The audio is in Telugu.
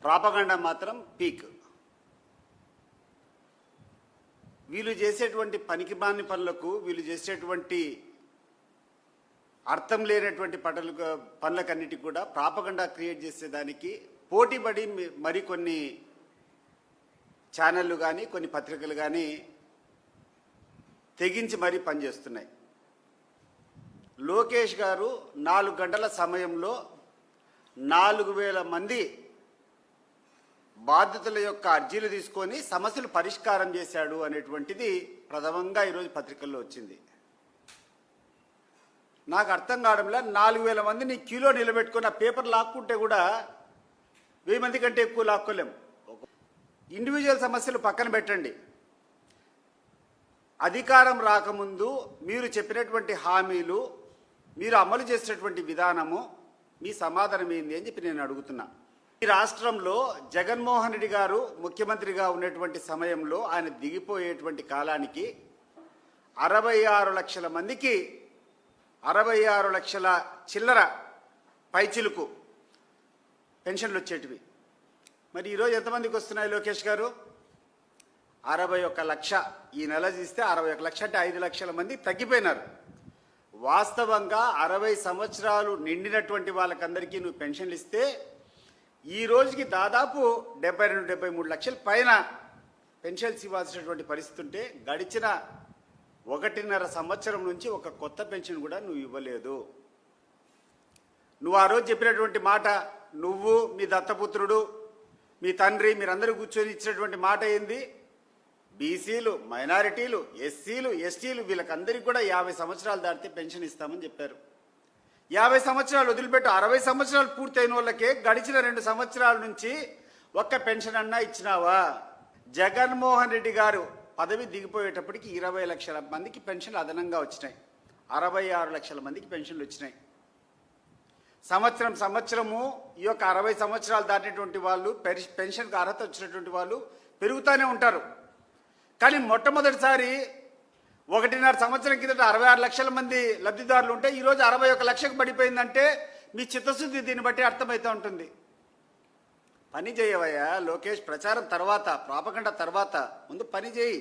ప్రాపగండా మాత్రం పీక్. వీళ్ళు చేసేటువంటి పనికిమాలిన పనులకు, వీళ్ళు చేసేటువంటి అర్థం లేనటువంటి పనులకన్నిటికి కూడా ప్రాపగండా క్రియేట్ చేసేదానికి పోటీపడి మరికొన్ని ఛానళ్ళు కానీ కొన్ని పత్రికలు కానీ తెగించి మరీ పనిచేస్తున్నాయి. లోకేష్ గారు 4 గంటల సమయంలో 4000 మంది బాధితుల యొక్క అర్జీలు తీసుకొని సమస్యలు పరిష్కారం చేశాడు అనేటువంటిది ప్రథమంగా ఈరోజు పత్రికల్లో వచ్చింది. నాకు అర్థం కావడంలో 4000 మందిని క్యూలో నిలబెట్టుకుని ఆ పేపర్ లాక్కుంటే కూడా 1000 మంది కంటే ఎక్కువ లాక్కోలేం. ఇండివిజువల్ సమస్యలు పక్కన పెట్టండి. అధికారం రాకముందు మీరు చెప్పినటువంటి హామీలు, మీరు అమలు చేసినటువంటి విధానము, మీ సమాధానం ఏంది అని చెప్పి నేను అడుగుతున్నా. ఈ రాష్ట్రంలో జగన్మోహన్ రెడ్డి గారు ముఖ్యమంత్రిగా ఉన్నటువంటి సమయంలో ఆయన దిగిపోయేటువంటి కాలానికి 66 లక్షల మందికి 66 లక్షల చిల్లర పైచిలుకు పెన్షన్లు వచ్చేటివి. మరి ఈరోజు ఎంతమందికి వస్తున్నాయి లోకేష్ గారు? 61 లక్ష. ఈ నెల తీస్తే 61 లక్ష అంటే 5 లక్షల మంది తగ్గిపోయినారు. వాస్తవంగా 60 సంవత్సరాలు నిండినటువంటి వాళ్ళకందరికీ నువ్వు పెన్షన్లు ఇస్తే ఈ రోజుకి దాదాపు 72-73 లక్షల పైన పెన్షన్స్ ఇవ్వాల్సినటువంటి పరిస్థితి ఉంటే గడిచిన 1.5 సంవత్సరం నుంచి ఒక కొత్త పెన్షన్ కూడా నువ్వు ఇవ్వలేదు. నువ్వు ఆ రోజు చెప్పినటువంటి మాట, నువ్వు మీ దత్తపుత్రుడు మీ తండ్రి మీరందరూ కూర్చొని ఇచ్చినటువంటి మాట ఏంది? బీసీలు, మైనారిటీలు, ఎస్సీలు, ఎస్టీలు వీళ్ళకందరికీ కూడా 50 సంవత్సరాలు దాటితే పెన్షన్ ఇస్తామని చెప్పారు. 50 సంవత్సరాలు వదిలిపెట్టు, 60 సంవత్సరాలు పూర్తయిన వాళ్ళకే గడిచిన 2 సంవత్సరాల నుంచి ఒక్క పెన్షన్ అన్నా ఇచ్చినావా? జగన్మోహన్ రెడ్డి గారు పదవి దిగిపోయేటప్పటికి 20 లక్షల మందికి పెన్షన్లు అదనంగా వచ్చినాయి. 66 లక్షల మందికి పెన్షన్లు వచ్చినాయి. సంవత్సరము ఈ యొక్క 60 సంవత్సరాలు దాటినటువంటి వాళ్ళు, పెన్షన్కి అర్హత వచ్చినటువంటి వాళ్ళు పెరుగుతూనే ఉంటారు. కానీ మొట్టమొదటిసారి 1.5 సంవత్సరం కిందట 66 లక్షల మంది లబ్ధిదారులు ఉంటే ఈరోజు 61 లక్షకు పడిపోయిందంటే మీ చిత్తశుద్ధి దీన్ని బట్టి అర్థమవుతూ ఉంటుంది. పని చేయవయ్యా లోకేష్. ప్రచారం తర్వాత, ప్రాపగండా తర్వాత, ముందు పని చేయి.